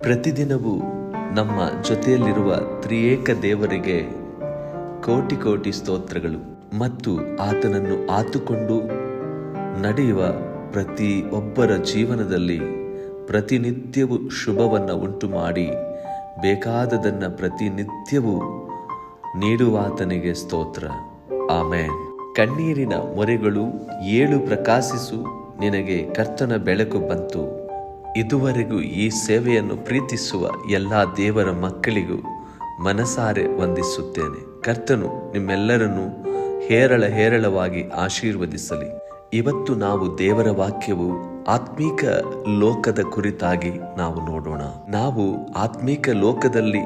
ಪ್ರತಿದಿನವೂ ನಮ್ಮ ಜೊತೆಯಲ್ಲಿರುವ ತ್ರಿಯೇಕ ದೇವರಿಗೆ ಕೋಟಿ ಕೋಟಿ ಸ್ತೋತ್ರಗಳು ಮತ್ತು ಆತನನ್ನು ಆತುಕೊಂಡು ನಡೆಯುವ ಪ್ರತಿಯೊಬ್ಬರ ಜೀವನದಲ್ಲಿ ಪ್ರತಿನಿತ್ಯವೂ ಶುಭವನ್ನು ಉಂಟು ಮಾಡಿ ಬೇಕಾದದನ್ನು ಪ್ರತಿನಿತ್ಯವೂ ನೀಡುವಾತನಿಗೆ ಸ್ತೋತ್ರ. ಆಮೇನ್. ಕಣ್ಣೀರಿನ ಮೊರೆಗಳು ಏಳು ಪ್ರಕಾಶಿಸು, ನಿನಗೆ ಕರ್ತನ ಬೆಳಕು ಬಂತು. ಇದುವರೆಗೂ ಈ ಸೇವೆಯನ್ನು ಪ್ರೀತಿಸುವ ಎಲ್ಲ ದೇವರ ಮಕ್ಕಳಿಗೂ ಮನಸಾರೆ ವಂದಿಸುತ್ತೇನೆ. ಕರ್ತನು ನಿಮ್ಮೆಲ್ಲರನ್ನು ಹೇರಳವಾಗಿ ಆಶೀರ್ವದಿಸಲಿ. ಇವತ್ತು ನಾವು ದೇವರ ವಾಕ್ಯವು ಆತ್ಮೀಕ ಲೋಕದ ಕುರಿತಾಗಿ ನಾವು ನೋಡೋಣ. ನಾವು ಆತ್ಮೀಕ ಲೋಕದಲ್ಲಿ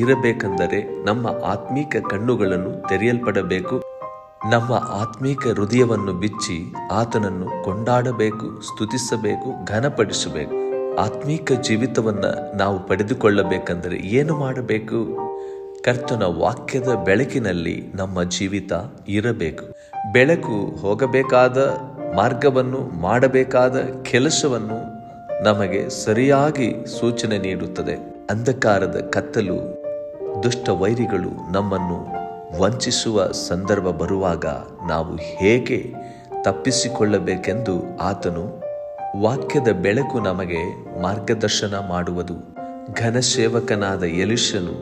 ಇರಬೇಕೆಂದರೆ ನಮ್ಮ ಆತ್ಮೀಕ ಕಣ್ಣುಗಳನ್ನು ತೆರೆಯಲ್ಪಡಬೇಕು. ನಮ್ಮ ಆತ್ಮೀಕ ಹೃದಯವನ್ನು ಬಿಚ್ಚಿ ಆತನನ್ನು ಕೊಂಡಾಡಬೇಕು, ಸ್ತುತಿಸಬೇಕು, ಘನಪಡಿಸಬೇಕು. ಆತ್ಮೀಕ ಜೀವಿತವನ್ನ ನಾವು ಪಡೆದುಕೊಳ್ಳಬೇಕೆಂದರೆ ಏನು ಮಾಡಬೇಕು? ಕರ್ತನ ವಾಕ್ಯದ ಬೆಳಕಿನಲ್ಲಿ ನಮ್ಮ ಜೀವಿತ ಇರಬೇಕು. ಬೆಳಕು ಹೋಗಬೇಕಾದ ಮಾರ್ಗವನ್ನು, ಮಾಡಬೇಕಾದ ಕೆಲಸವನ್ನು ನಮಗೆ ಸರಿಯಾಗಿ ಸೂಚನೆ ನೀಡುತ್ತದೆ. ಅಂಧಕಾರದ ಕತ್ತಲು, ದುಷ್ಟ ವೈರಿಗಳು ನಮ್ಮನ್ನು ವಂಚಿಸುವ ಸಂದರ್ಭ ಬರುವಾಗ ನಾವು ಹೇಗೆ ತಪ್ಪಿಸಿಕೊಳ್ಳಬೇಕೆಂದು ಆತನು ವಾಕ್ಯದ ಬೆಳಕು ನಮಗೆ ಮಾರ್ಗದರ್ಶನ ಮಾಡುವುದು. ಘನಸೇವಕನಾದ ಎಲಿಷನು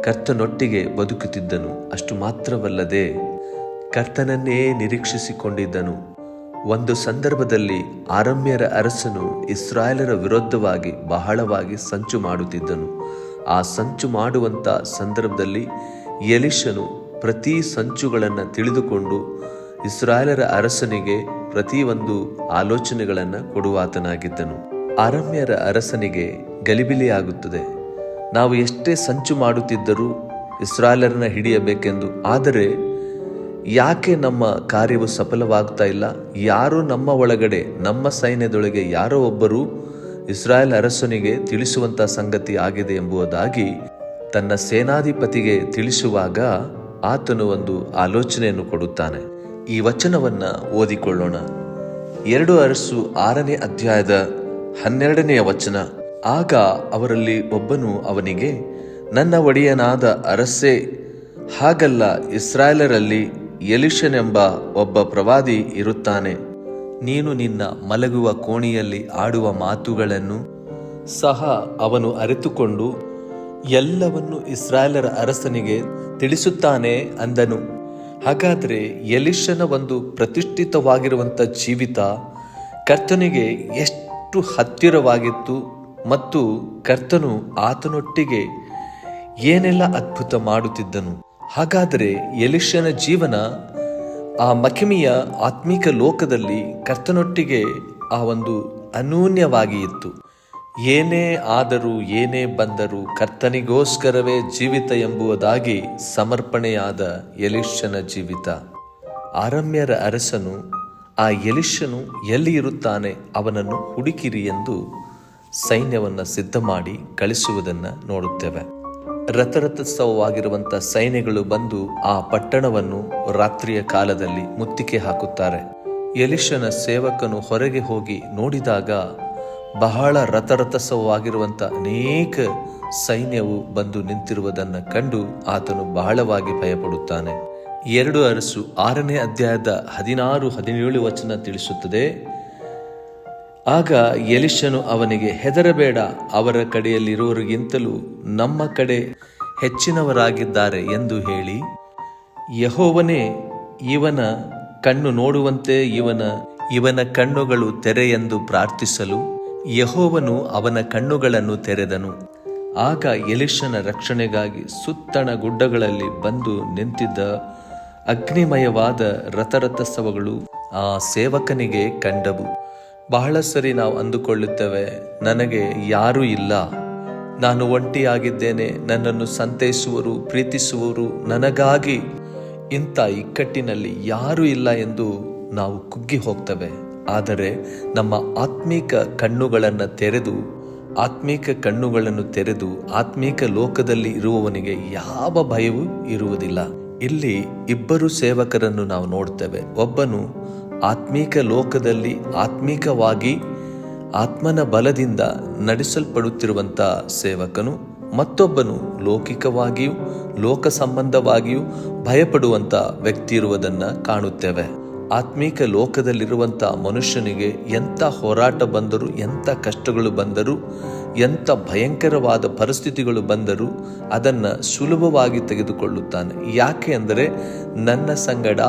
ಕರ್ತನೊಟ್ಟಿಗೆ ಬದುಕುತ್ತಿದ್ದನು. ಅಷ್ಟು ಮಾತ್ರವಲ್ಲದೆ ಕರ್ತನನ್ನೇ ನಿರೀಕ್ಷಿಸಿಕೊಂಡಿದ್ದನು. ಒಂದು ಸಂದರ್ಭದಲ್ಲಿ ಅರಾಮ್ಯರ ಅರಸನು ಇಸ್ರಾಯೇಲರ ವಿರುದ್ಧವಾಗಿ ಬಹಳವಾಗಿ ಸಂಚು ಮಾಡುತ್ತಿದ್ದನು. ಆ ಸಂಚು ಮಾಡುವಂಥ ಸಂದರ್ಭದಲ್ಲಿ ಎಲಿಷನು ಪ್ರತಿ ಸಂಚುಗಳನ್ನು ತಿಳಿದುಕೊಂಡು ಇಸ್ರಾಯೇಲರ ಅರಸನಿಗೆ ಪ್ರತಿಯೊಂದು ಆಲೋಚನೆಗಳನ್ನು ಕೊಡುವಾತನಾಗಿದ್ದನು. ಅರಾಮ್ಯರ ಅರಸನಿಗೆ ಗಲಿಬಿಲಿಯಾಗುತ್ತದೆ. ನಾವು ಎಷ್ಟೇ ಸಂಚು ಮಾಡುತ್ತಿದ್ದರೂ ಇಸ್ರಾಯೇಲರನ್ನ ಹಿಡಿಯಬೇಕೆಂದು, ಆದರೆ ಯಾಕೆ ನಮ್ಮ ಕಾರ್ಯವು ಸಫಲವಾಗ್ತಾ ಇಲ್ಲ? ಯಾರೋ ನಮ್ಮ ಒಳಗಡೆ, ನಮ್ಮ ಸೈನ್ಯದೊಳಗೆ ಯಾರೋ ಒಬ್ಬರು ಇಸ್ರಾಯೇಲ್ ಅರಸನಿಗೆ ತಿಳಿಸುವಂತ ಸಂಗತಿ ಆಗಿದೆ ಎಂಬುದಾಗಿ ತನ್ನ ಸೇನಾಧಿಪತಿಗೆ ತಿಳಿಸುವಾಗ ಆತನು ಒಂದು ಆಲೋಚನೆಯನ್ನು ಕೊಡುತ್ತಾನೆ. ಈ ವಚನವನ್ನ ಓದಿಕೊಳ್ಳೋಣ. 2 ಅರಸು 6ನೇ ಅಧ್ಯಾಯದ 12ನೇ ವಚನ. ಆಗ ಅವರಲ್ಲಿ ಒಬ್ಬನು ಅವನಿಗೆ, ನನ್ನ ಒಡೆಯನಾದ ಅರಸೇ, ಹಾಗಲ್ಲ, ಇಸ್ರಾಯೇಲರಲ್ಲಿ ಎಲಿಷನೆಂಬ ಒಬ್ಬ ಪ್ರವಾದಿ ಇರುತ್ತಾನೆ. ನೀನು ನಿನ್ನ ಮಲಗುವ ಕೋಣೆಯಲ್ಲಿ ಆಡುವ ಮಾತುಗಳನ್ನು ಸಹ ಅವನು ಅರಿತುಕೊಂಡು ಎಲ್ಲವನ್ನು ಇಸ್ರಾಯೇಲರ ಅರಸನಿಗೆ ತಿಳಿಸುತ್ತಾನೆ ಅಂದನು. ಹಾಗಾದರೆ ಎಲಿಷನ ಒಂದು ಪ್ರತಿಷ್ಠಿತವಾಗಿರುವಂಥ ಜೀವಿತ ಕರ್ತನಿಗೆ ಎಷ್ಟು ಹತ್ತಿರವಾಗಿತ್ತು ಮತ್ತು ಕರ್ತನು ಆತನೊಟ್ಟಿಗೆ ಏನೆಲ್ಲ ಅದ್ಭುತ ಮಾಡುತ್ತಿದ್ದನು. ಹಾಗಾದರೆ ಎಲಿಷನ ಜೀವನ ಆ ಮಹಿಮೆಯ ಆತ್ಮಿಕ ಲೋಕದಲ್ಲಿ ಕರ್ತನೊಟ್ಟಿಗೆ ಆ ಒಂದು ಅನೂನ್ಯವಾಗಿ ಇತ್ತು. ಏನೇ ಆದರೂ ಏನೇ ಬಂದರೂ ಕರ್ತನಿಗೋಸ್ಕರವೇ ಜೀವಿತ ಎಂಬುದಾಗಿ ಸಮರ್ಪಣೆಯಾದ ಎಲಿಷನ ಜೀವಿತ. ಅರಾಮ್ಯರ ಅರಸನು ಆ ಎಲಿಷನು ಎಲ್ಲಿ ಇರುತ್ತಾನೆ ಅವನನ್ನು ಹುಡುಕಿರಿ ಎಂದು ಸೈನ್ಯವನ್ನು ಸಿದ್ಧ ಮಾಡಿ ಕಳಿಸುವುದನ್ನು ನೋಡುತ್ತೇವೆ. ರಥರಥೋತ್ಸವವಾಗಿರುವಂಥ ಸೈನ್ಯಗಳು ಬಂದು ಆ ಪಟ್ಟಣವನ್ನು ರಾತ್ರಿಯ ಕಾಲದಲ್ಲಿ ಮುತ್ತಿಗೆ ಹಾಕುತ್ತಾರೆ. ಎಲಿಷನ ಸೇವಕನು ಹೊರಗೆ ಹೋಗಿ ನೋಡಿದಾಗ ಬಹಳ ರಥರಥೋತ್ಸವವಾಗಿರುವಂಥ ಅನೇಕ ಸೈನ್ಯವು ಬಂದು ನಿಂತಿರುವುದನ್ನು ಕಂಡು ಆತನು ಬಹಳವಾಗಿ ಭಯಪಡುತ್ತಾನೆ. 2 ಅರಸು 6ನೇ ಅಧ್ಯಾಯದ 16-17 ವಚನ ತಿಳಿಸುತ್ತದೆ. ಆಗ ಎಲಿಷನು ಅವನಿಗೆ, ಹೆದರಬೇಡ, ಅವರ ಕಡೆಯಲ್ಲಿರುವವರಿಗಿಂತಲೂ ನಮ್ಮ ಕಡೆ ಹೆಚ್ಚಿನವರಾಗಿದ್ದಾರೆ ಎಂದು ಹೇಳಿ, ಯೆಹೋವನೇ ಇವನ ಕಣ್ಣು ನೋಡುವಂತೆ ಇವನ ಕಣ್ಣುಗಳು ತೆರೆ ಎಂದು ಪ್ರಾರ್ಥಿಸಲು ಯೆಹೋವನು ಅವನ ಕಣ್ಣುಗಳನ್ನು ತೆರೆದನು. ಆಗ ಎಲಿಷನ ರಕ್ಷಣೆಗಾಗಿ ಸುತ್ತಣ ಗುಡ್ಡಗಳಲ್ಲಿ ಬಂದು ನಿಂತಿದ್ದ ಅಗ್ನಿಮಯವಾದ ರಥರಥೋತ್ಸವಗಳು ಆ ಸೇವಕನಿಗೆ ಕಂಡವು. ಬಹಳ ಸರಿ ನಾವು ಅಂದುಕೊಳ್ಳುತ್ತೇವೆ, ನನಗೆ ಯಾರೂ ಇಲ್ಲ, ನಾನು ಒಂಟಿಯಾಗಿದ್ದೇನೆ, ನನ್ನನ್ನು ಸಂತೈಸುವರು, ಪ್ರೀತಿಸುವರು ನನಗಾಗಿ ಇಂಥ ಇಕ್ಕಟ್ಟಿನಲ್ಲಿ ಯಾರೂ ಇಲ್ಲ ಎಂದು ನಾವು ಕುಗ್ಗಿ ಹೋಗ್ತೇವೆ. ಆದರೆ ನಮ್ಮ ಆತ್ಮೀಕ ಕಣ್ಣುಗಳನ್ನು ತೆರೆದು ಆತ್ಮೀಕ ಲೋಕದಲ್ಲಿ ಇರುವವನಿಗೆ ಯಾವ ಭಯವೂ ಇರುವುದಿಲ್ಲ. ಇಲ್ಲಿ ಇಬ್ಬರು ಸೇವಕರನ್ನು ನಾವು ನೋಡ್ತೇವೆ. ಒಬ್ಬನು ಆತ್ಮೀಕ ಲೋಕದಲ್ಲಿ ಆತ್ಮೀಕವಾಗಿ ಆತ್ಮನ ಬಲದಿಂದ ನಡೆಸಲ್ಪಡುತ್ತಿರುವಂಥ ಸೇವಕನು ಮತ್ತೊಬ್ಬನು ಲೌಕಿಕವಾಗಿಯೂ ಲೋಕ ಸಂಬಂಧವಾಗಿಯೂ ಭಯಪಡುವಂಥ ವ್ಯಕ್ತಿ ಇರುವುದನ್ನು ಕಾಣುತ್ತೇವೆ. ಆತ್ಮೀಕ ಲೋಕದಲ್ಲಿರುವಂಥ ಮನುಷ್ಯನಿಗೆ ಎಂಥ ಹೋರಾಟ ಬಂದರೂ, ಎಂಥ ಕಷ್ಟಗಳು ಬಂದರೂ, ಎಂಥ ಭಯಂಕರವಾದ ಪರಿಸ್ಥಿತಿಗಳು ಬಂದರೂ ಅದನ್ನು ಸುಲಭವಾಗಿ ತೆಗೆದುಕೊಳ್ಳುತ್ತಾನೆ. ಯಾಕೆ ಅಂದರೆ ನನ್ನ ಸಂಗಡ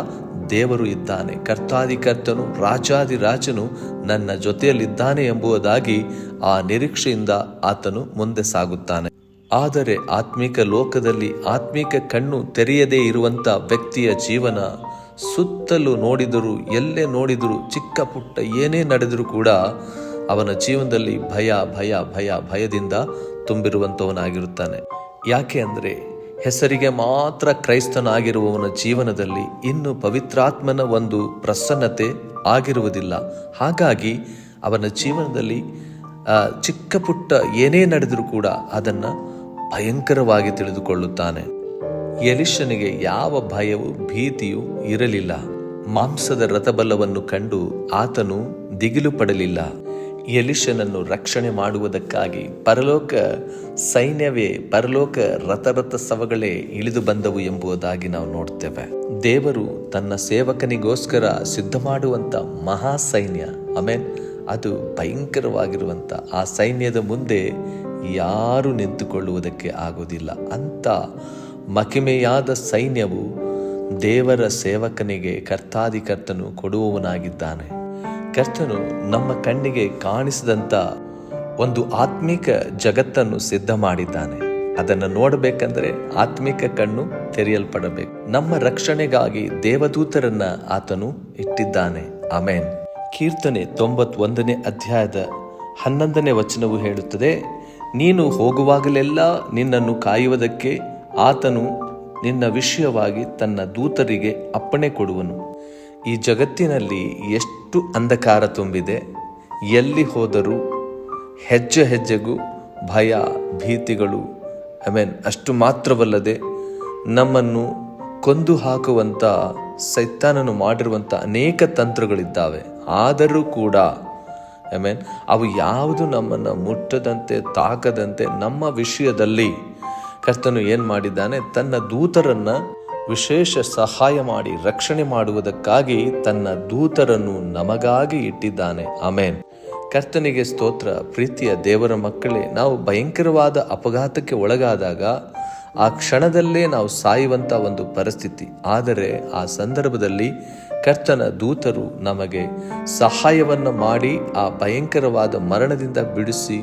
ದೇವರು ಇದ್ದಾನೆ, ಕರ್ತಾದಿಕರ್ತನು ರಾಜಾದಿರಾಜನು ನನ್ನ ಜೊತೆಯಲ್ಲಿದ್ದಾನೆ ಎಂಬುದಾಗಿ ಆ ನಿರೀಕ್ಷೆಯಿಂದ ಆತನು ಮುಂದೆ ಸಾಗುತ್ತಾನೆ. ಆದರೆ ಆತ್ಮಿಕ ಲೋಕದಲ್ಲಿ ಆತ್ಮಿಕ ಕಣ್ಣು ತೆರೆಯದೇ ಇರುವಂಥ ವ್ಯಕ್ತಿಯ ಜೀವನ ಸುತ್ತಲೂ ನೋಡಿದರೂ, ಎಲ್ಲೇ ನೋಡಿದರೂ, ಚಿಕ್ಕ ಪುಟ್ಟ ಏನೇ ನಡೆದರೂ ಕೂಡ ಅವನ ಜೀವನದಲ್ಲಿ ಭಯದಿಂದ ತುಂಬಿರುವಂಥವನಾಗಿರುತ್ತಾನೆ. ಯಾಕೆ ಅಂದರೆ ಹೆಸರಿಗೆ ಮಾತ್ರ ಕ್ರೈಸ್ತನಾಗಿರುವವನ ಜೀವನದಲ್ಲಿ ಇನ್ನು ಪವಿತ್ರಾತ್ಮನ ಒಂದು ಪ್ರಸನ್ನತೆ ಆಗಿರುವುದಿಲ್ಲ. ಹಾಗಾಗಿ ಅವನ ಜೀವನದಲ್ಲಿ ಚಿಕ್ಕ ಪುಟ್ಟ ಏನೇ ನಡೆದರೂ ಕೂಡ ಅದನ್ನು ಭಯಂಕರವಾಗಿ ತಿಳಿದುಕೊಳ್ಳುತ್ತಾನೆ. ಎಲಿಷನಿಗೆ ಯಾವ ಭಯವೂ ಭೀತಿಯೂ ಇರಲಿಲ್ಲ. ಮಾಂಸದ ರಥಬಲವನ್ನು ಕಂಡು ಆತನು ದಿಗಿಲು ಪಡಲಿಲ್ಲ. ಎಲಿಷನನ್ನು ರಕ್ಷಣೆ ಮಾಡುವುದಕ್ಕಾಗಿ ಪರಲೋಕ ಸೈನ್ಯವೇ, ಪರಲೋಕ ರಥ ಸವಗಳೇ ಇಳಿದು ಬಂದವು ಎಂಬುದಾಗಿ ನಾವು ನೋಡ್ತೇವೆ. ದೇವರು ತನ್ನ ಸೇವಕನಿಗೋಸ್ಕರ ಸಿದ್ಧ ಮಾಡುವಂಥ ಮಹಾ ಸೈನ್ಯ, ಆಮೇನ್, ಅದು ಭಯಂಕರವಾಗಿರುವಂಥ ಆ ಸೈನ್ಯದ ಮುಂದೆ ಯಾರು ನಿಂತುಕೊಳ್ಳುವುದಕ್ಕೆ ಆಗುವುದಿಲ್ಲ. ಅಂಥ ಮಹಿಮೆಯಾದ ಸೈನ್ಯವು ದೇವರ ಸೇವಕನಿಗೆ ಕರ್ತಾದಿಕರ್ತನು ಕೊಡುವವನಾಗಿದ್ದಾನೆ. ಕರ್ತನು ನಮ್ಮ ಕಣ್ಣಿಗೆ ಕಾಣಿಸಿದಂಥ ಒಂದು ಆತ್ಮಿಕ ಜಗತ್ತನ್ನು ಸಿದ್ಧ ಮಾಡಿದ್ದಾನೆ. ಅದನ್ನು ನೋಡಬೇಕಂದ್ರೆ ಆತ್ಮಿಕ ಕಣ್ಣು ತೆರೆಯಲ್ಪಡಬೇಕು. ನಮ್ಮ ರಕ್ಷಣೆಗಾಗಿ ದೇವದೂತರನ್ನ ಆತನು ಇಟ್ಟಿದ್ದಾನೆ. ಆಮೇನ್. ಕೀರ್ತನೆ 91ನೇ ಅಧ್ಯಾಯದ 11ನೇ ವಚನವು ಹೇಳುತ್ತದೆ, ನೀನು ಹೋಗುವಾಗಲೆಲ್ಲ ನಿನ್ನನ್ನು ಕಾಯುವುದಕ್ಕೆ ಆತನು ನಿನ್ನ ವಿಷಯವಾಗಿ ತನ್ನ ದೂತರಿಗೆ ಅಪ್ಪಣೆ ಕೊಡುವನು. ಈ ಜಗತ್ತಿನಲ್ಲಿ ಎಷ್ಟು ಅಂಧಕಾರ ತುಂಬಿದೆ. ಎಲ್ಲಿ ಹೋದರೂ ಹೆಜ್ಜೆ ಹೆಜ್ಜೆಗೂ ಭಯ ಭೀತಿಗಳು. ಅಷ್ಟು ಮಾತ್ರವಲ್ಲದೆ ನಮ್ಮನ್ನು ಕೊಂದು ಹಾಕುವಂಥ ಸೈತಾನನು ಮಾಡಿರುವಂಥ ಅನೇಕ ತಂತ್ರಗಳಿದ್ದಾವೆ. ಆದರೂ ಕೂಡ ಅವು ಯಾವುದು ನಮ್ಮನ್ನು ಮುಟ್ಟದಂತೆ ತಾಕದಂತೆ ನಮ್ಮ ವಿಷಯದಲ್ಲಿ ಕರ್ತನು ಏನು ಮಾಡಿದ್ದಾನೆ, ತನ್ನ ದೂತರನ್ನ ವಿಶೇಷ ಸಹಾಯ ಮಾಡಿ ರಕ್ಷಣೆ ಮಾಡುವುದಕ್ಕಾಗಿ ತನ್ನ ದೂತರನ್ನು ನಮಗಾಗಿ ಇಟ್ಟಿದ್ದಾನೆ. ಆಮೇನ್. ಕರ್ತನಿಗೆ ಸ್ತೋತ್ರ. ಪ್ರೀತಿಯ ದೇವರ ಮಕ್ಕಳೇ, ನಾವು ಭಯಂಕರವಾದ ಅಪಘಾತಕ್ಕೆ ಒಳಗಾದಾಗ ಆ ಕ್ಷಣದಲ್ಲೇ ನಾವು ಸಾಯುವಂಥ ಒಂದು ಪರಿಸ್ಥಿತಿ. ಆದರೆ ಆ ಸಂದರ್ಭದಲ್ಲಿ ಕರ್ತನ ದೂತರು ನಮಗೆ ಸಹಾಯವನ್ನು ಮಾಡಿ ಆ ಭಯಂಕರವಾದ ಮರಣದಿಂದ ಬಿಡಿಸಿ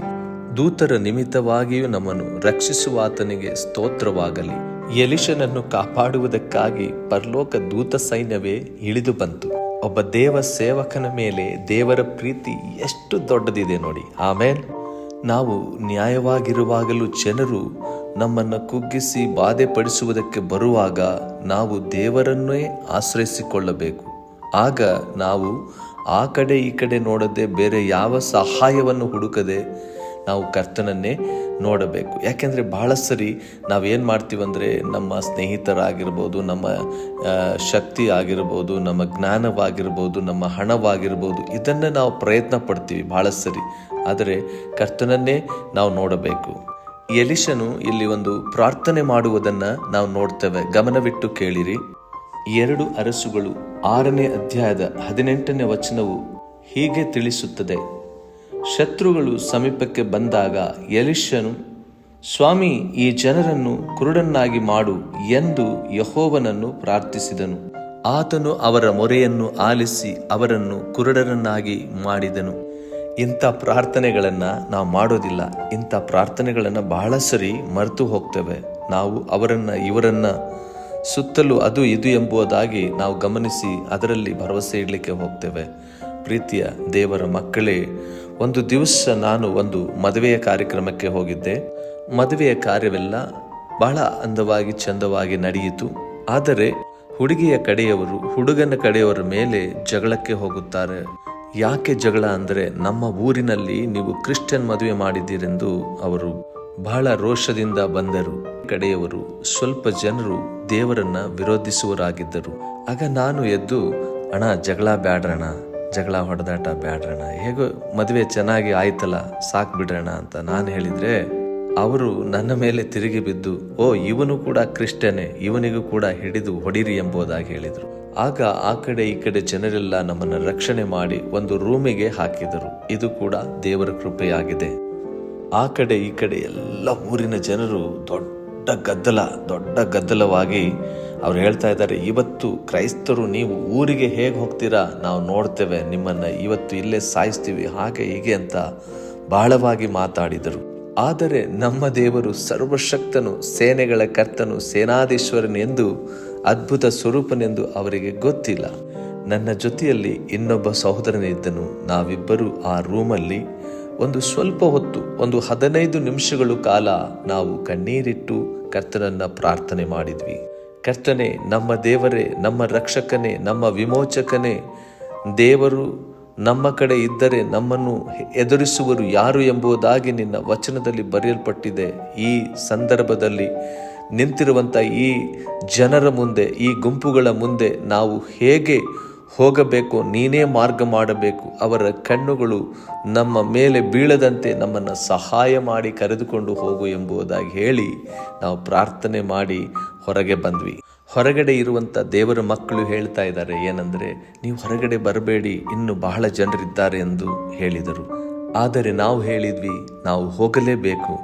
ದೂತರ ನಿಮಿತ್ತವಾಗಿಯೂ ನಮ್ಮನ್ನು ರಕ್ಷಿಸುವಾತನಿಗೆ ಸ್ತೋತ್ರವಾಗಲಿ. ಎಲಿಷನನ್ನು ಕಾಪಾಡುವುದಕ್ಕಾಗಿ ಪರಲೋಕ ದೂತ ಸೈನ್ಯವೇ ಇಳಿದು ಬಂತು. ಒಬ್ಬ ದೇವ ಸೇವಕನ ಮೇಲೆ ದೇವರ ಪ್ರೀತಿ ಎಷ್ಟು ದೊಡ್ಡದಿದೆ ನೋಡಿ. ಆಮೇಲೆ ನಾವು ನ್ಯಾಯವಾಗಿರುವಾಗಲೂ ಜನರು ನಮ್ಮನ್ನು ಕುಗ್ಗಿಸಿ ಬಾಧೆ ಪಡಿಸುವುದಕ್ಕೆ ಬರುವಾಗ ನಾವು ದೇವರನ್ನೇ ಆಶ್ರಯಿಸಿಕೊಳ್ಳಬೇಕು. ಆಗ ನಾವು ಆ ಕಡೆ ಈ ಕಡೆ ನೋಡದೆ, ಬೇರೆ ಯಾವ ಸಹಾಯವನ್ನು ಹುಡುಕದೆ ನಾವು ಕರ್ತನನ್ನೇ ನೋಡಬೇಕು. ಯಾಕೆಂದರೆ ಬಹಳ ಸರಿ ನಾವೇನು ಮಾಡ್ತೀವಂದರೆ ನಮ್ಮ ಸ್ನೇಹಿತರಾಗಿರ್ಬೋದು, ನಮ್ಮ ಶಕ್ತಿ ಆಗಿರ್ಬೋದು, ನಮ್ಮ ಜ್ಞಾನವಾಗಿರ್ಬೋದು, ನಮ್ಮ ಹಣವಾಗಿರ್ಬೋದು, ಇದನ್ನು ನಾವು ಪ್ರಯತ್ನ ಪಡ್ತೀವಿ ಬಹಳ ಸರಿ. ಆದರೆ ಕರ್ತನನ್ನೇ ನಾವು ನೋಡಬೇಕು. ಎಲಿಷನು ಇಲ್ಲಿ ಒಂದು ಪ್ರಾರ್ಥನೆ ಮಾಡುವುದನ್ನು ನಾವು ನೋಡ್ತೇವೆ. ಗಮನವಿಟ್ಟು ಕೇಳಿರಿ. 2 ಅರಸುಗಳು 6ನೇ ಅಧ್ಯಾಯದ 18ನೇ ವಚನವು ಹೀಗೆ ತಿಳಿಸುತ್ತದೆ, ಶತ್ರುಗಳು ಸಮೀಪಕ್ಕೆ ಬಂದಾಗ ಎಲಿಷನು, ಸ್ವಾಮಿ, ಈ ಜನರನ್ನು ಕುರುಡನ್ನಾಗಿ ಮಾಡು ಎಂದು ಯೆಹೋವನನ್ನು ಪ್ರಾರ್ಥಿಸಿದನು. ಆತನು ಅವರ ಮೊರೆಯನ್ನು ಆಲಿಸಿ ಅವರನ್ನು ಕುರುಡರನ್ನಾಗಿ ಮಾಡಿದನು. ಇಂಥ ಪ್ರಾರ್ಥನೆಗಳನ್ನು ನಾವು ಮಾಡೋದಿಲ್ಲ. ಇಂಥ ಪ್ರಾರ್ಥನೆಗಳನ್ನು ಬಹಳ ಸರಿ ಮರೆತು ಹೋಗ್ತೇವೆ. ನಾವು ಇವರನ್ನ ಸುತ್ತಲೂ ಅದು ಇದು ಎಂಬುದಾಗಿ ನಾವು ಗಮನಿಸಿ ಅದರಲ್ಲಿ ಭರವಸೆ ಇಡಲಿಕ್ಕೆ ಹೋಗ್ತೇವೆ. ಪ್ರೀತಿಯ ದೇವರ ಮಕ್ಕಳೇ, ಒಂದು ದಿವಸ ನಾನು ಒಂದು ಮದುವೆಯ ಕಾರ್ಯಕ್ರಮಕ್ಕೆ ಹೋಗಿದ್ದೆ. ಮದುವೆಯ ಕಾರ್ಯವೆಲ್ಲ ಬಹಳ ಅಂದವಾಗಿ ಚಂದವಾಗಿ ನಡೆಯಿತು. ಆದರೆ ಹುಡುಗಿಯ ಕಡೆಯವರು ಹುಡುಗನ ಕಡೆಯವರ ಮೇಲೆ ಜಗಳಕ್ಕೆ ಹೋಗುತ್ತಾರೆ. ಯಾಕೆ ಜಗಳ ಅಂದರೆ, ನಮ್ಮ ಊರಿನಲ್ಲಿ ನೀವು ಕ್ರಿಶ್ಚಿಯನ್ ಮದುವೆ ಮಾಡಿದ್ದೀರೆಂದು ಅವರು ಬಹಳ ರೋಷದಿಂದ ಬಂದರು. ಕಡೆಯವರು ಸ್ವಲ್ಪ ಜನರು ದೇವರನ್ನ ವಿರೋಧಿಸುವರಾಗಿದ್ದರು. ಆಗ ನಾನು ಎದ್ದು, ಅಣ್ಣ, ಜಗಳ ಬ್ಯಾಡ್ರಣ, ಜಗಳ ಹೊಡೆದಾಟ ಬ್ಯಾಡ್ರಣ, ಹೇಗೋ ಮದುವೆ ಚೆನ್ನಾಗಿ ಆಯ್ತಲ್ಲ, ಸಾಕು ಬಿಡ್ರಣ ಅಂತ ನಾನು ಹೇಳಿದರೆ ಅವರು ನನ್ನ ಮೇಲೆ ತಿರುಗಿ ಬಿದ್ದು, ಓ ಇವನು ಕೂಡ ಕ್ರಿಶ್ಚಿಯನೇ, ಇವನಿಗೂ ಕೂಡ ಹಿಡಿದು ಹೊಡಿರಿ ಎಂಬುದಾಗಿ ಹೇಳಿದರು. ಆಗ ಆ ಕಡೆ ಈ ಕಡೆ ಜನರೆಲ್ಲ ನಮ್ಮನ್ನು ರಕ್ಷಣೆ ಮಾಡಿ ಒಂದು ರೂಮಿಗೆ ಹಾಕಿದರು. ಇದು ಕೂಡ ದೇವರ ಕೃಪೆಯಾಗಿದೆ. ಆ ಕಡೆ ಈ ಕಡೆ ಎಲ್ಲ ಊರಿನ ಜನರು ದೊಡ್ಡ ಗದ್ದಲವಾಗಿ ಅವ್ರು ಹೇಳ್ತಾ ಇದ್ದಾರೆ, ಇವತ್ತು ಕ್ರೈಸ್ತರು ನೀವು ಊರಿಗೆ ಹೇಗೆ ಹೋಗ್ತೀರಾ, ನಾವು ನೋಡ್ತೇವೆ, ನಿಮ್ಮನ್ನು ಇವತ್ತು ಇಲ್ಲೇ ಸಾಯಿಸ್ತೀವಿ, ಹಾಗೆ ಹೀಗೆ ಅಂತ ಬಹಳವಾಗಿ ಮಾತಾಡಿದರು. ಆದರೆ ನಮ್ಮ ದೇವರು ಸರ್ವಶಕ್ತನು, ಸೇನೆಗಳ ಕರ್ತನು, ಸೇನಾಧೀಶ್ವರನು ಎಂದು, ಅದ್ಭುತ ಸ್ವರೂಪನೆಂದು ಅವರಿಗೆ ಗೊತ್ತಿಲ್ಲ. ನನ್ನ ಜೊತೆಯಲ್ಲಿ ಇನ್ನೊಬ್ಬ ಸಹೋದರನಿದ್ದನು. ನಾವಿಬ್ಬರು ಆ ರೂಮಲ್ಲಿ ಒಂದು ಸ್ವಲ್ಪ ಹೊತ್ತು, ಒಂದು 15 ನಿಮಿಷಗಳು ಕಾಲ ನಾವು ಕಣ್ಣೀರಿಟ್ಟು ಕರ್ತನನ್ನ ಪ್ರಾರ್ಥನೆ ಮಾಡಿದ್ವಿ. ಕರ್ತನೆ, ನಮ್ಮ ದೇವರೇ, ನಮ್ಮ ರಕ್ಷಕನೇ, ನಮ್ಮ ವಿಮೋಚಕನೇ, ದೇವರು ನಮ್ಮ ಕಡೆ ಇದ್ದರೆ ನಮ್ಮನ್ನು ಎದುರಿಸುವರು ಯಾರು ಎಂಬುದಾಗಿ ನಿನ್ನ ವಚನದಲ್ಲಿ ಬರೆಯಲ್ಪಟ್ಟಿದೆ. ಈ ಸಂದರ್ಭದಲ್ಲಿ ನಿಂತಿರುವಂಥ ಈ ಜನರ ಮುಂದೆ, ಈ ಗುಂಪುಗಳ ಮುಂದೆ ನಾವು ಹೇಗೆ ಹೋಗಬೇಕು, ನೀನೇ ಮಾರ್ಗ ಮಾಡಬೇಕು. ಅವರ ಕಣ್ಣುಗಳು ನಮ್ಮ ಮೇಲೆ ಬೀಳದಂತೆ ನಮ್ಮನ್ನು ಸಹಾಯ ಮಾಡಿ ಕರೆದುಕೊಂಡು ಹೋಗು ಎಂಬುದಾಗಿ ಹೇಳಿ ನಾವು ಪ್ರಾರ್ಥನೆ ಮಾಡಿ ಹೊರಗೆ ಬಂದ್ವಿ. ಹೊರಗಡೆ ಇರುವಂಥ ದೇವರ ಮಕ್ಕಳು ಹೇಳ್ತಾ ಇದ್ದಾರೆ ಏನಂದರೆ, ನೀವು ಹೊರಗಡೆ ಬರಬೇಡಿ, ಇನ್ನು ಬಹಳ ಜನರಿದ್ದಾರೆ ಎಂದು ಹೇಳಿದರು. ಆದರೆ ನಾವು ಹೇಳಿದ್ವಿ, ನಾವು ಹೋಗಲೇಬೇಕು.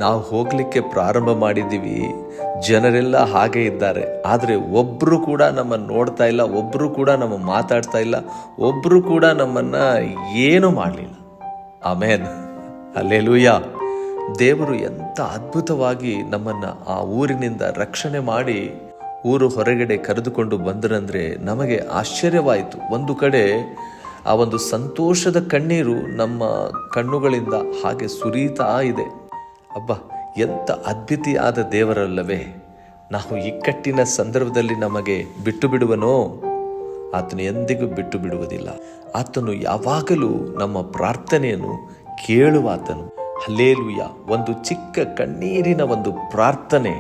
ನಾವು ಹೋಗಲಿಕ್ಕೆ ಪ್ರಾರಂಭ ಮಾಡಿದ್ದೀವಿ, ಜನರೆಲ್ಲ ಹಾಗೆ ಇದ್ದಾರೆ. ಆದರೆ ಒಬ್ಬರು ಕೂಡ ನಮ್ಮನ್ನು ನೋಡ್ತಾ ಇಲ್ಲ, ಒಬ್ಬರು ಕೂಡ ನಮ್ಮ ಮಾತಾಡ್ತಾ ಇಲ್ಲ, ಒಬ್ಬರು ಕೂಡ ನಮ್ಮನ್ನು ಏನೂ ಮಾಡಲಿಲ್ಲ. ಆಮೇನ್, ಹಲ್ಲೆಲೂಯಾ. ದೇವರು ಎಂಥ ಅದ್ಭುತವಾಗಿ ನಮ್ಮನ್ನು ಆ ಊರಿನಿಂದ ರಕ್ಷಣೆ ಮಾಡಿ ಊರು ಹೊರಗಡೆ ಕರೆದುಕೊಂಡು ಬಂದರಂದರೆ ನಮಗೆ ಆಶ್ಚರ್ಯವಾಯಿತು. ಒಂದು ಕಡೆ ಆ ಒಂದು ಸಂತೋಷದ ಕಣ್ಣೀರು ನಮ್ಮ ಕಣ್ಣುಗಳಿಂದ ಹಾಗೆ ಸುರಿತಾ ಇದೆ. ಅಬ್ಬಾ, ಎಂಥ ಅದ್ಭುತಿಯಾದ ದೇವರಲ್ಲವೇ. ನಾವು ಇಕ್ಕಟ್ಟಿನ ಸಂದರ್ಭದಲ್ಲಿ ನಮಗೆ ಬಿಟ್ಟು ಬಿಡುವನೋ? ಆತನು ಎಂದಿಗೂ ಬಿಟ್ಟು ಬಿಡುವುದಿಲ್ಲ. ಆತನು ಯಾವಾಗಲೂ ನಮ್ಮ ಪ್ರಾರ್ಥನೆಯನ್ನು ಕೇಳುವಾತನು. ಹಲ್ಲೆಲೂಯ. ಒಂದು ಚಿಕ್ಕ ಕಣ್ಣೀರಿನ ಒಂದು ಪ್ರಾರ್ಥನೆ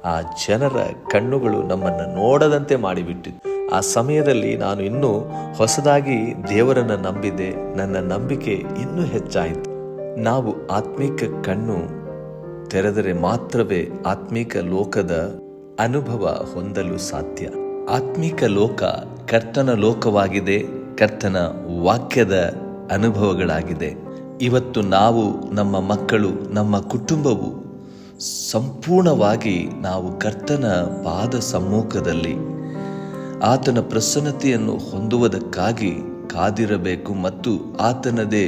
ಆ ಜನರ ಕಣ್ಣುಗಳು ನಮ್ಮನ್ನು ನೋಡದಂತೆ ಮಾಡಿಬಿಟ್ಟಿದ್ದು. ಆ ಸಮಯದಲ್ಲಿ ನಾನು ಇನ್ನೂ ಹೊಸದಾಗಿ ದೇವರನ್ನು ನಂಬಿದೆ. ನನ್ನ ನಂಬಿಕೆ ಇನ್ನೂ ಹೆಚ್ಚಾಯಿತು. ನಾವು ಆತ್ಮಿಕ ಕಣ್ಣು ತೆರೆದರೆ ಮಾತ್ರವೇ ಆತ್ಮಿಕ ಲೋಕದ ಅನುಭವ ಹೊಂದಲು ಸಾಧ್ಯ. ಆತ್ಮಿಕ ಲೋಕ ಕರ್ತನ ಲೋಕವಾಗಿದೆ, ಕರ್ತನ ವಾಕ್ಯದ ಅನುಭವಗಳಾಗಿದೆ. ಇವತ್ತು ನಾವು, ನಮ್ಮ ಮಕ್ಕಳು, ನಮ್ಮ ಕುಟುಂಬವು ಸಂಪೂರ್ಣವಾಗಿ ನಾವು ಕರ್ತನ ಪಾದ ಸಮ್ಮುಖದಲ್ಲಿ ಆತನ ಪ್ರಸನ್ನತೆಯನ್ನು ಹೊಂದುವುದಕ್ಕಾಗಿ ಕಾದಿರಬೇಕು. ಮತ್ತು ಆತನದೇ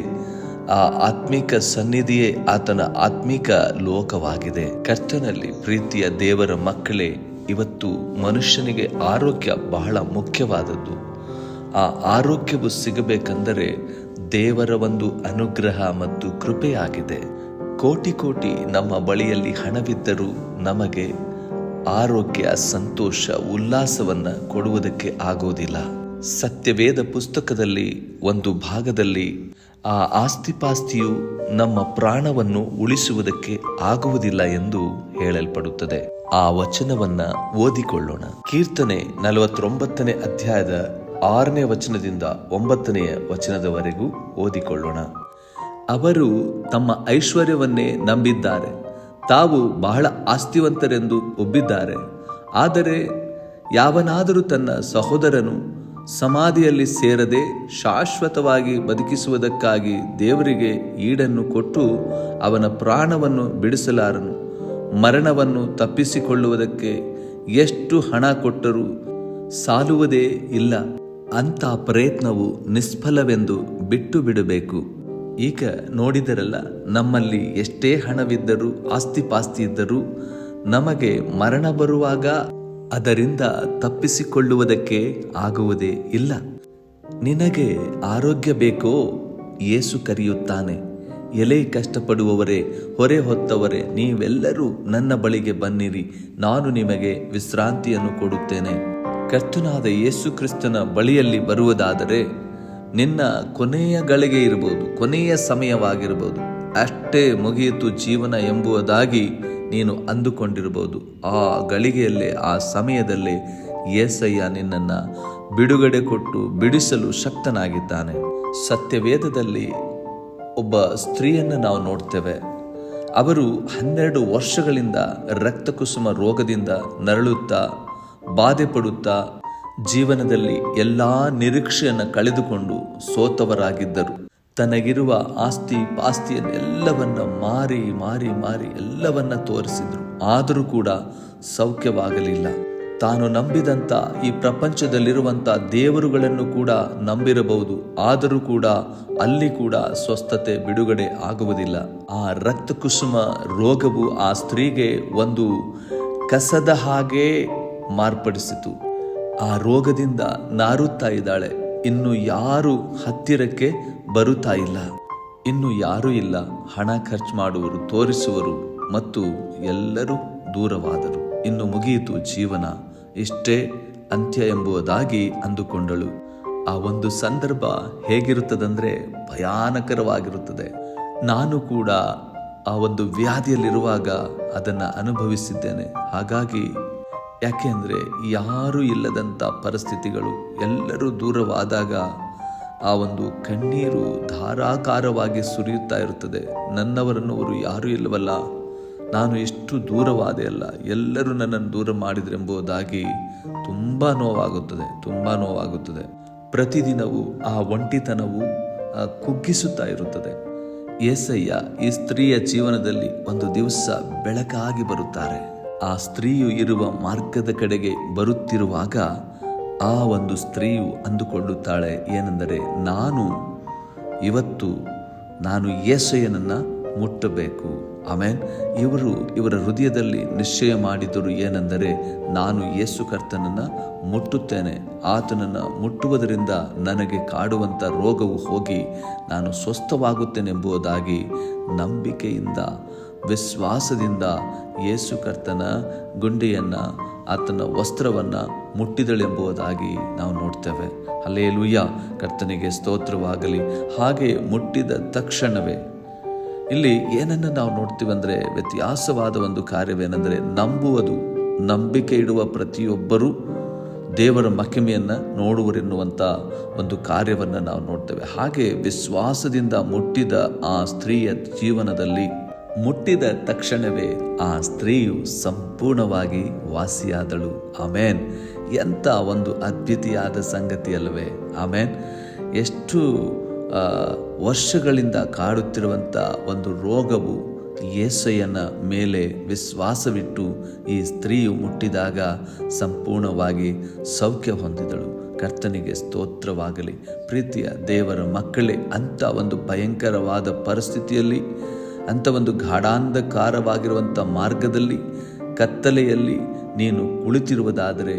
ಆ ಆತ್ಮಿಕ ಸನ್ನಿಧಿಯೇ ಆತನ ಆತ್ಮಿಕ ಲೋಕವಾಗಿದೆ. ಕರ್ತನಲ್ಲಿ ಪ್ರೀತಿಯ ದೇವರ ಮಕ್ಕಳೇ, ಇವತ್ತು ಮನುಷ್ಯನಿಗೆ ಆರೋಗ್ಯ ಬಹಳ ಮುಖ್ಯವಾದದ್ದು. ಆ ಆರೋಗ್ಯವು ಸಿಗಬೇಕೆಂದರೆ ದೇವರ ಒಂದು ಅನುಗ್ರಹ ಮತ್ತು ಕೃಪೆಯಾಗಿದೆ. ಕೋಟಿ ನಮ್ಮ ಬಳಿಯಲ್ಲಿ ಹಣವಿದ್ದರೂ ನಮಗೆ ಆರೋಗ್ಯ, ಸಂತೋಷ, ಉಲ್ಲಾಸವನ್ನು ಕೊಡುವುದಕ್ಕೆ ಆಗೋದಿಲ್ಲ. ಸತ್ಯವೇದ ಪುಸ್ತಕದಲ್ಲಿ ಒಂದು ಭಾಗದಲ್ಲಿ ಆ ಆಸ್ತಿಪಾಸ್ತಿಯು ನಮ್ಮ ಪ್ರಾಣವನ್ನು ಉಳಿಸುವುದಕ್ಕೆ ಆಗುವುದಿಲ್ಲ ಎಂದು ಹೇಳಲ್ಪಡುತ್ತದೆ. ಆ ವಚನವನ್ನ ಓದಿಕೊಳ್ಳೋಣ. ಕೀರ್ತನೆ 49ನೇ ಅಧ್ಯಾಯದ 6ನೇ ವಚನದಿಂದ 9ನೇ ವಚನದವರೆಗೂ ಓದಿಕೊಳ್ಳೋಣ. ಅವರು ತಮ್ಮ ಐಶ್ವರ್ಯವನ್ನೇ ನಂಬಿದ್ದಾರೆ, ತಾವು ಬಹಳ ಆಸ್ತಿವಂತರೆಂದು ಒಬ್ಬಿದ್ದಾರೆ. ಆದರೆ ಯಾವನಾದರೂ ತನ್ನ ಸಹೋದರನು ಸಮಾಧಿಯಲ್ಲಿ ಸೇರದೆ ಶಾಶ್ವತವಾಗಿ ಬದುಕಿಸುವುದಕ್ಕಾಗಿ ದೇವರಿಗೆ ಈಡನ್ನು ಕೊಟ್ಟು ಅವನ ಪ್ರಾಣವನ್ನು ಬಿಡಿಸಲಾರನು. ಮರಣವನ್ನು ತಪ್ಪಿಸಿಕೊಳ್ಳುವುದಕ್ಕೆ ಎಷ್ಟು ಹಣ ಕೊಟ್ಟರೂ ಸಾಲುವುದೇ ಇಲ್ಲ. ಅಂಥ ಪ್ರಯತ್ನವು ನಿಷ್ಫಲವೆಂದು ಬಿಟ್ಟು ಬಿಡಬೇಕು. ಈಗ ನೋಡಿದರಲ್ಲ, ನಮ್ಮಲ್ಲಿ ಎಷ್ಟೇ ಹಣವಿದ್ದರೂ, ಆಸ್ತಿಪಾಸ್ತಿ ಇದ್ದರೂ ನಮಗೆ ಮರಣ ಬರುವಾಗ ಅದರಿಂದ ತಪ್ಪಿಸಿಕೊಳ್ಳುವುದಕ್ಕೆ ಆಗುವುದೇ ಇಲ್ಲ. ನಿನಗೆ ಆರೋಗ್ಯ ಬೇಕೋ? ಯೇಸು ಕರೆಯುತ್ತಾನೆ, ಎಲೆ ಕಷ್ಟಪಡುವವರೇ, ಹೊರೆ ಹೊತ್ತವರೇ, ನೀವೆಲ್ಲರೂ ನನ್ನ ಬಳಿಗೆ ಬನ್ನಿರಿ, ನಾನು ನಿಮಗೆ ವಿಶ್ರಾಂತಿಯನ್ನು ಕೊಡುತ್ತೇನೆ. ಕರ್ತನಾದ ಯೇಸು ಕ್ರಿಸ್ತನ ಬಳಿಯಲ್ಲಿ ಬರುವುದಾದರೆ ನಿನ್ನ ಕೊನೆಯ ಗಳಿಗೆ ಇರಬಹುದು, ಕೊನೆಯ ಸಮಯವಾಗಿರಬಹುದು, ಅಷ್ಟೇ ಮುಗಿಯಿತು ಜೀವನ ಎಂಬುದಾಗಿ ನೀನು ಅಂದುಕೊಂಡಿರಬಹುದು. ಆ ಗಳಿಗೆಯಲ್ಲೇ, ಆ ಸಮಯದಲ್ಲೇ ಯೇಸಯ್ಯ ನಿನ್ನನ್ನು ಬಿಡುಗಡೆ ಕೊಟ್ಟು ಬಿಡಿಸಲು ಶಕ್ತನಾಗಿದ್ದಾನೆ. ಸತ್ಯವೇದದಲ್ಲಿ ಒಬ್ಬ ಸ್ತ್ರೀಯನ್ನು ನಾವು ನೋಡ್ತೇವೆ. ಅವರು 12 ವರ್ಷಗಳಿಂದ ರಕ್ತಕುಸುಮ ರೋಗದಿಂದ ನರಳುತ್ತಾ ಬಾಧೆ ಪಡುತ್ತಾ ಜೀವನದಲ್ಲಿ ಎಲ್ಲ ನಿರೀಕ್ಷೆಯನ್ನು ಕಳೆದುಕೊಂಡು ಸೋತವರಾಗಿದ್ದರು. ತನಗಿರುವ ಆಸ್ತಿ ಪಾಸ್ತಿಯನ್ನೆಲ್ಲವನ್ನ ಮಾರಿ ಮಾರಿ ಮಾರಿ ಎಲ್ಲವನ್ನ ತೋರಿಸಿದ್ರು. ಆದರೂ ಕೂಡ ಸೌಖ್ಯವಾಗಲಿಲ್ಲ. ತಾನು ನಂಬಿದಂಥ ಈ ಪ್ರಪಂಚದಲ್ಲಿರುವಂಥ ದೇವರುಗಳನ್ನು ಕೂಡ ನಂಬಿರಬಹುದು, ಆದರೂ ಕೂಡ ಅಲ್ಲಿ ಕೂಡ ಸ್ವಸ್ಥತೆ ಬಿಡುಗಡೆ ಆಗುವುದಿಲ್ಲ. ಆ ರಕ್ತಕುಸುಮ ರೋಗವು ಆ ಸ್ತ್ರೀಗೆ ಒಂದು ಕಸದ ಹಾಗೆ ಮಾರ್ಪಡಿಸಿತು. ಆ ರೋಗದಿಂದ ನಾರುತ್ತಾ ಇದ್ದಾಳೆ. ಇನ್ನು ಯಾರು ಹತ್ತಿರಕ್ಕೆ ಬರುತ್ತಾ ಇಲ್ಲ, ಇನ್ನು ಯಾರೂ ಇಲ್ಲ. ಹಣ ಖರ್ಚು ಮಾಡುವರು, ತೋರಿಸುವರು ಮತ್ತು ಎಲ್ಲರೂ ದೂರವಾದರು. ಇನ್ನು ಮುಗಿಯಿತು ಜೀವನ, ಇಷ್ಟೇ ಅಂತ್ಯ ಎಂಬುದಾಗಿ ಅಂದುಕೊಂಡಳು. ಆ ಒಂದು ಸಂದರ್ಭ ಹೇಗಿರುತ್ತದಂದ್ರೆ ಭಯಾನಕರವಾಗಿರುತ್ತದೆ. ನಾನು ಕೂಡ ಆ ಒಂದು ವ್ಯಾಧಿಯಲ್ಲಿರುವಾಗ ಅದನ್ನು ಅನುಭವಿಸಿದ್ದೇನೆ. ಹಾಗಾಗಿ ಯಾಕೆ ಅಂದರೆ ಯಾರೂ ಇಲ್ಲದಂಥ ಪರಿಸ್ಥಿತಿಗಳು, ಎಲ್ಲರೂ ದೂರವಾದಾಗ ಆ ಒಂದು ಕಣ್ಣೀರು ಧಾರಾಕಾರವಾಗಿ ಸುರಿಯುತ್ತಾ ಇರುತ್ತದೆ. ನನ್ನವರನ್ನವರು ಯಾರೂ ಇಲ್ಲವಲ್ಲ, ನಾನು ಎಷ್ಟು ದೂರವಾದೆ ಅಲ್ಲ, ಎಲ್ಲರೂ ನನ್ನನ್ನು ದೂರ ಮಾಡಿದ್ರೆಂಬುದಾಗಿ ತುಂಬ ನೋವಾಗುತ್ತದೆ. ಪ್ರತಿದಿನವೂ ಆ ಒಂಟಿತನವು ಕುಗ್ಗಿಸುತ್ತಾ ಇರುತ್ತದೆ. ಯೇಸಯ್ಯ ಈ ಸ್ತ್ರೀಯ ಜೀವನದಲ್ಲಿ ಒಂದು ದಿವಸ ಬೆಳಕಾಗಿ ಬರುತ್ತಾರೆ. ಆ ಸ್ತ್ರೀಯು ಇರುವ ಮಾರ್ಗದ ಕಡೆಗೆ ಬರುತ್ತಿರುವಾಗ ಆ ಒಂದು ಸ್ತ್ರೀಯು ಅಂದುಕೊಳ್ಳುತ್ತಾಳೆ ಏನೆಂದರೆ, ನಾನು ಯೇಸಯ್ಯನನ್ನು ಮುಟ್ಟಬೇಕು. ಆಮೇನ್. ಇವರ ಹೃದಯದಲ್ಲಿ ನಿಶ್ಚಯ ಮಾಡಿದರು ಏನೆಂದರೆ, ನಾನು ಯೇಸು ಕರ್ತನನ್ನು ಮುಟ್ಟುತ್ತೇನೆ, ಆತನನ್ನು ಮುಟ್ಟುವುದರಿಂದ ನನಗೆ ಕಾಡುವಂಥ ರೋಗವು ಹೋಗಿ ನಾನು ಸ್ವಸ್ಥವಾಗುತ್ತೇನೆಂಬುದಾಗಿ ನಂಬಿಕೆಯಿಂದ ವಿಶ್ವಾಸದಿಂದ ಯೇಸು ಕರ್ತನ ಗುಂಡಿಯನ್ನು, ಆತನ ವಸ್ತ್ರವನ್ನು ಮುಟ್ಟಿದಳೆಂಬುದಾಗಿ ನಾವು ನೋಡ್ತೇವೆ. ಹಲ್ಲೆಲೂಯಾ, ಕರ್ತನಿಗೆ ಸ್ತೋತ್ರವಾಗಲಿ. ಹಾಗೆ ಮುಟ್ಟಿದ ತಕ್ಷಣವೇ ಇಲ್ಲಿ ಏನನ್ನು ನಾವು ನೋಡ್ತೀವಂದರೆ, ವ್ಯತ್ಯಾಸವಾದ ಒಂದು ಕಾರ್ಯವೇನೆಂದರೆ, ನಂಬಿಕೆ ಇಡುವ ಪ್ರತಿಯೊಬ್ಬರೂ ದೇವರ ಮಹಿಮೆಯನ್ನು ನೋಡುವರೆನ್ನುವಂಥ ಒಂದು ಕಾರ್ಯವನ್ನು ನಾವು ನೋಡ್ತೇವೆ. ಹಾಗೆ ವಿಶ್ವಾಸದಿಂದ ಮುಟ್ಟಿದ ಆ ಸ್ತ್ರೀಯ ಜೀವನದಲ್ಲಿ ಮುಟ್ಟಿದ ತಕ್ಷಣವೇ ಆ ಸ್ತ್ರೀಯು ಸಂಪೂರ್ಣವಾಗಿ ವಾಸಿಯಾದಳು. ಆಮೇನ್. ಎಂಥ ಒಂದು ಅದ್ವಿತೀಯಾದ ಸಂಗತಿ ಅಲ್ಲವೇ? ಆಮೇನ್. ಎಷ್ಟು ವರ್ಷಗಳಿಂದ ಕಾಡುತ್ತಿರುವಂಥ ಒಂದು ರೋಗವು ಯೇಸಯ್ಯನ ಮೇಲೆ ವಿಶ್ವಾಸವಿಟ್ಟು ಈ ಸ್ತ್ರೀಯು ಮುಟ್ಟಿದಾಗ ಸಂಪೂರ್ಣವಾಗಿ ಸೌಖ್ಯ ಹೊಂದಿದಳು. ಕರ್ತನಿಗೆ ಸ್ತೋತ್ರವಾಗಲಿ. ಪ್ರೀತಿಯ ದೇವರ ಮಕ್ಕಳೇ, ಅಂಥ ಒಂದು ಭಯಂಕರವಾದ ಪರಿಸ್ಥಿತಿಯಲ್ಲಿ, ಅಂಥ ಒಂದು ಗಾಢಾಂಧಕಾರವಾಗಿರುವಂಥ ಮಾರ್ಗದಲ್ಲಿ, ಕತ್ತಲೆಯಲ್ಲಿ ನೀನು ಕುಳಿತಿರುವುದಾದರೆ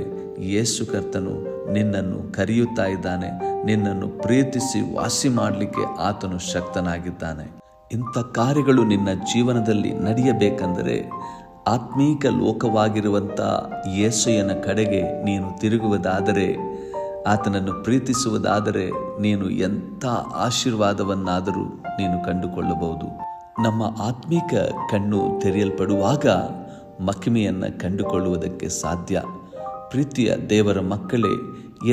ಯೇಸು ಕರ್ತನು ನಿನ್ನನ್ನು ಕರೆಯುತ್ತಾ ಇದ್ದಾನೆ. ನಿನ್ನನ್ನು ಪ್ರೀತಿಸಿ ವಾಸಿ ಮಾಡಲಿಕ್ಕೆ ಆತನು ಶಕ್ತನಾಗಿದ್ದಾನೆ. ಇಂಥ ಕಾರ್ಯಗಳು ನಿನ್ನ ಜೀವನದಲ್ಲಿ ನಡೆಯಬೇಕೆಂದರೆ ಆತ್ಮೀಕ ಲೋಕವಾಗಿರುವಂಥ ಯೇಸಯ್ಯನ ಕಡೆಗೆ ನೀನು ತಿರುಗುವುದಾದರೆ, ಆತನನ್ನು ಪ್ರೀತಿಸುವುದಾದರೆ, ನೀನು ಎಂಥ ಆಶೀರ್ವಾದವನ್ನಾದರೂ ನೀನು ಕಂಡುಕೊಳ್ಳಬಹುದು. ನಮ್ಮ ಆತ್ಮೀಕ ಕಣ್ಣು ತೆರೆಯಲ್ಪಡುವಾಗ ಮಹಿಮೆಯನ್ನು ಕಂಡುಕೊಳ್ಳುವುದಕ್ಕೆ ಸಾಧ್ಯ. ಪ್ರೀತಿಯ ದೇವರ ಮಕ್ಕಳೇ,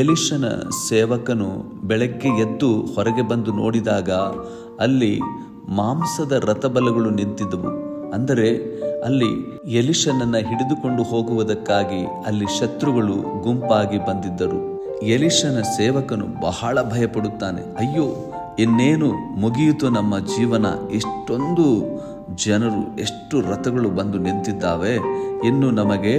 ಎಲಿಷನ ಸೇವಕನು ಬೆಳಗ್ಗೆ ಎದ್ದು ಹೊರಗೆ ಬಂದು ನೋಡಿದಾಗ ಅಲ್ಲಿ ಮಾಂಸದ ರಥಬಲಗಳು ನಿಂತಿದ್ದವು. ಅಂದರೆ ಅಲ್ಲಿ ಎಲಿಷನನ್ನು ಹಿಡಿದುಕೊಂಡು ಹೋಗುವುದಕ್ಕಾಗಿ ಅಲ್ಲಿ ಶತ್ರುಗಳು ಗುಂಪಾಗಿ ಬಂದಿದ್ದರು. ಎಲಿಷನ ಸೇವಕನು ಬಹಳ ಭಯಪಡುತ್ತಾನೆ. ಅಯ್ಯೋ, ಇನ್ನೇನು ಮುಗಿಯಿತು ನಮ್ಮ ಜೀವನ, ಇಷ್ಟೊಂದು ಜನರು, ಎಷ್ಟು ರಥಗಳು ಬಂದು ನಿಂತಿದ್ದಾವೆ, ಇನ್ನು ನಮಗೆ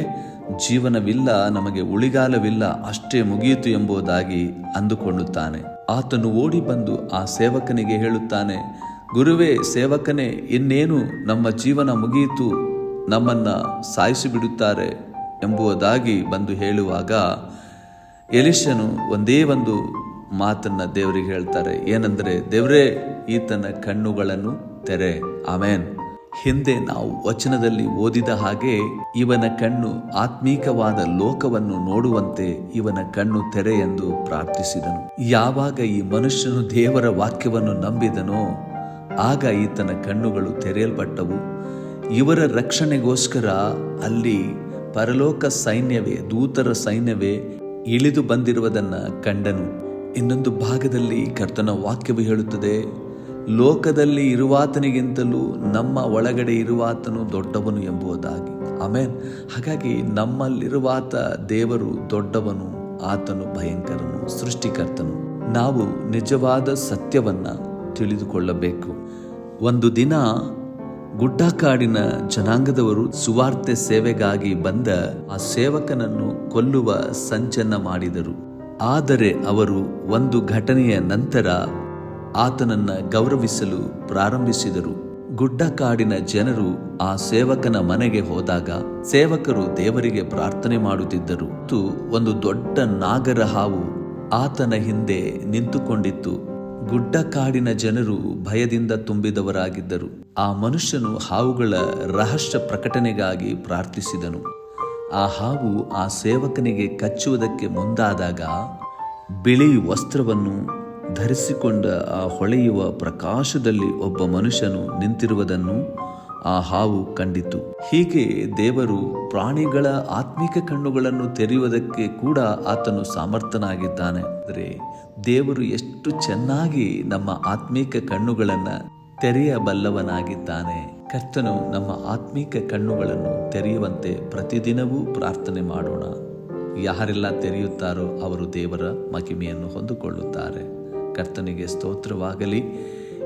ಜೀವನವಿಲ್ಲ, ನಮಗೆ ಉಳಿಗಾಲವಿಲ್ಲ, ಅಷ್ಟೇ ಮುಗಿಯಿತು ಎಂಬುದಾಗಿ ಅಂದುಕೊಳ್ಳುತ್ತಾನೆ. ಆತನು ಓಡಿ ಬಂದು ಆ ಸೇವಕನಿಗೆ ಹೇಳುತ್ತಾನೆ, ಗುರುವೇ, ಸೇವಕನೇ, ಇನ್ನೇನು ನಮ್ಮ ಜೀವನ ಮುಗಿಯಿತು, ನಮ್ಮನ್ನು ಸಾಯಿಸಿಬಿಡುತ್ತಾರೆ ಎಂಬುದಾಗಿ ಬಂದು ಹೇಳುವಾಗ ಎಲಿಷನು ಒಂದೇ ಒಂದು ಮಾತನ್ನ ದೇವರಿಗೆ ಹೇಳ್ತಾರೆ. ಏನೆಂದರೆ, ದೇವರೇ, ಈತನ ಕಣ್ಣುಗಳನ್ನು ತೆರೆ. ಆಮೇನ್. ಹಿಂದೆ ನಾವು ವಚನದಲ್ಲಿ ಓದಿದ ಹಾಗೆ ಇವನ ಕಣ್ಣು ಆತ್ಮೀಕವಾದ ಲೋಕವನ್ನು ನೋಡುವಂತೆ ಇವನ ಕಣ್ಣು ತೆರೆ ಎಂದು ಪ್ರಾರ್ಥಿಸಿದನು. ಯಾವಾಗ ಈ ಮನುಷ್ಯನು ದೇವರ ವಾಕ್ಯವನ್ನು ನಂಬಿದನೋ ಆಗ ಈತನ ಕಣ್ಣುಗಳು ತೆರೆಯಲ್ಪಟ್ಟವು. ಇವರ ರಕ್ಷಣೆಗೋಸ್ಕರ ಅಲ್ಲಿ ಪರಲೋಕ ಸೈನ್ಯವೇ, ದೂತರ ಸೈನ್ಯವೇ ಇಳಿದು ಬಂದಿರುವುದನ್ನು ಕಂಡನು. ಇನ್ನೊಂದು ಭಾಗದಲ್ಲಿ ಕರ್ತನ ವಾಕ್ಯವು ಹೇಳುತ್ತದೆ, ಲೋಕದಲ್ಲಿ ಇರುವಾತನಿಗಿಂತಲೂ ನಮ್ಮ ಒಳಗಡೆ ಇರುವಾತನು ದೊಡ್ಡವನು ಎಂಬುದಾಗಿ. ಆಮೇನ್. ಹಾಗಾಗಿ ನಮ್ಮಲ್ಲಿರುವಾತ ದೇವರು ದೊಡ್ಡವನು, ಆತನು ಭಯಂಕರನು, ಸೃಷ್ಟಿಕರ್ತನು. ನಾವು ನಿಜವಾದ ಸತ್ಯವನ್ನ ತಿಳಿದುಕೊಳ್ಳಬೇಕು. ಒಂದು ದಿನ ಗುಡ್ಡಕಾಡಿನ ಜನಾಂಗದವರು ಸುವಾರ್ತೆ ಸೇವೆಗಾಗಿ ಬಂದ ಆ ಸೇವಕನನ್ನು ಕೊಲ್ಲುವ ಸಂಚನ್ನ ಮಾಡಿದರು. ಆದರೆ ಅವರು ಒಂದು ಘಟನೆಯ ನಂತರ ಆತನನ್ನ ಗೌರವಿಸಲು ಪ್ರಾರಂಭಿಸಿದರು. ಗುಡ್ಡಕಾಡಿನ ಜನರು ಆ ಸೇವಕನ ಮನೆಗೆ ಹೋದಾಗ ಸೇವಕರು ದೇವರಿಗೆ ಪ್ರಾರ್ಥನೆ ಮಾಡುತ್ತಿದ್ದರು. ಒಂದು ದೊಡ್ಡ ನಾಗರ ಹಾವು ಆತನ ಹಿಂದೆ ನಿಂತುಕೊಂಡಿತ್ತು. ಗುಡ್ಡಕಾಡಿನ ಜನರು ಭಯದಿಂದ ತುಂಬಿದವರಾಗಿದ್ದರು. ಆ ಮನುಷ್ಯನು ಹಾವುಗಳ ರಹಸ್ಯ ಪ್ರಕಟಣೆಗಾಗಿ ಪ್ರಾರ್ಥಿಸಿದನು. ಆ ಹಾವು ಆ ಸೇವಕನಿಗೆ ಕಚ್ಚುವುದಕ್ಕೆ ಮುಂದಾದಾಗ ಬಿಳಿ ವಸ್ತ್ರವನ್ನು ಧರಿಸಿಕೊಂಡ ಆ ಹೊಳೆಯುವ ಪ್ರಕಾಶದಲ್ಲಿ ಒಬ್ಬ ಮನುಷ್ಯನು ನಿಂತಿರುವುದನ್ನು ಆ ಹಾವು ಕಂಡಿತು. ಹೀಗೆ ದೇವರು ಪ್ರಾಣಿಗಳ ಆತ್ಮಿಕ ಕಣ್ಣುಗಳನ್ನು ತೆರೆಯುವುದಕ್ಕೆ ಕೂಡ ಆತನು ಸಮರ್ಥನಾಗಿದ್ದಾನೆ. ಅಂದರೆ ದೇವರು ಎಷ್ಟು ಚೆನ್ನಾಗಿ ನಮ್ಮ ಆತ್ಮಿಕ ಕಣ್ಣುಗಳನ್ನು ತೆರೆಯಬಲ್ಲವನಾಗಿದ್ದಾನೆ. ಕರ್ತನು ನಮ್ಮ ಆತ್ಮಿಕ ಕಣ್ಣುಗಳನ್ನು ತೆರೆಯುವಂತೆ ಪ್ರತಿದಿನವೂ ಪ್ರಾರ್ಥನೆ ಮಾಡೋಣ. ಯಾರೆಲ್ಲ ತೆರೆಯುತ್ತಾರೋ ಅವರು ದೇವರ ಮಹಿಮೆಯನ್ನು ಹೊಂದಿಕೊಳ್ಳುತ್ತಾರೆ. ಕರ್ತನಿಗೆ ಸ್ತೋತ್ರವಾಗಲಿ.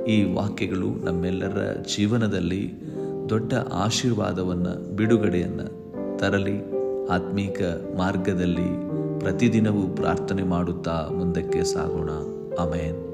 ಈ ವಾಕ್ಯಗಳು ನಮ್ಮೆಲ್ಲರ ಜೀವನದಲ್ಲಿ ದೊಡ್ಡ ಆಶೀರ್ವಾದವನ್ನು, ಬಿಡುಗಡೆಯನ್ನು ತರಲಿ. ಆತ್ಮೀಕ ಮಾರ್ಗದಲ್ಲಿ ಪ್ರತಿದಿನವೂ ಪ್ರಾರ್ಥನೆ ಮಾಡುತ್ತಾ ಮುಂದಕ್ಕೆ ಸಾಗೋಣ. ಆಮೆನ್.